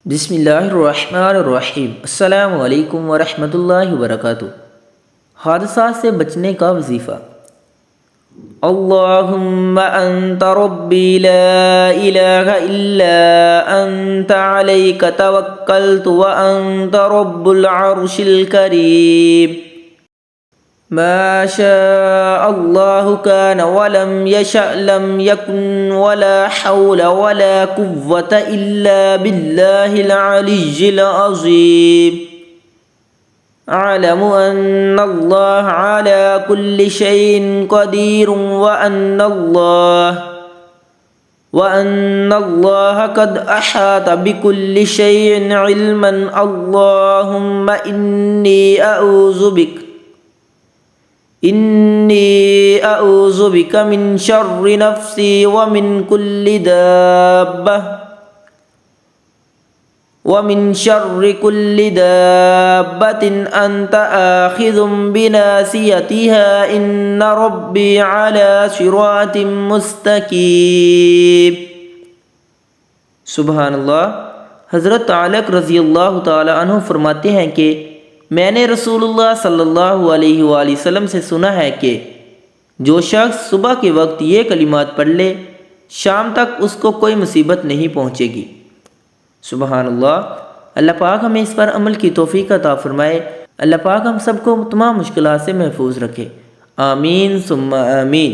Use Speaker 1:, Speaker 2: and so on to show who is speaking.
Speaker 1: बिस्मिल्लाहिर्रहमानिर्रहीम। अस्सलामु अलैकुम वरहमतुल्लाहि वबरकातुहू। हादसा से बचने का वजीफ़ा। अल्लाहुम्मा अंत रब्बी ला इलाहा इल्ला अंत अलैका तवक्कलतु व अंत रब्बुल अर्शिल करीम। मा शाअ अल्लाहु कान व लम यशअ लम यकुन वला हौला वला कुव्वता इल्ला बिल्लाहिल अलिय्यिल अज़ीम। अअलमु अन्नल्लाह अला कुल्लि शैइन क़दीर व अन्नल्लाह क़द अहात बिकुल्लि शैइन इल्मन। अल्लाहुम्मा इन्नी अऊज़ु बिका मिन शर्रि नफ्सी व मिन कुल्लि दाब्बतिन अंत आखिज़ुम बिनासियतिहा इन्न रब्बी अला सिरातिम मुस्तकीम। सुबहानल्लाह। हज़रत तालक रज़ी अल्लाह ताला अन्हु फरमाते हैं कि मैंने रसूलुल्लाह सल्लल्लाहु अलैहि वसल्लम से सुना है कि जो शख्स सुबह के वक्त ये कलिमात पढ़ ले शाम तक उसको कोई मुसीबत नहीं पहुँचेगी। सुबहानल्लाह। अल्लाह पाक हमें इस पर अमल की तौफीक अता फ़रमाए। अल्लाह पाक हम सबको तमाम मुश्किलात से महफूज रखे। आमीन सुम्मा आमीन।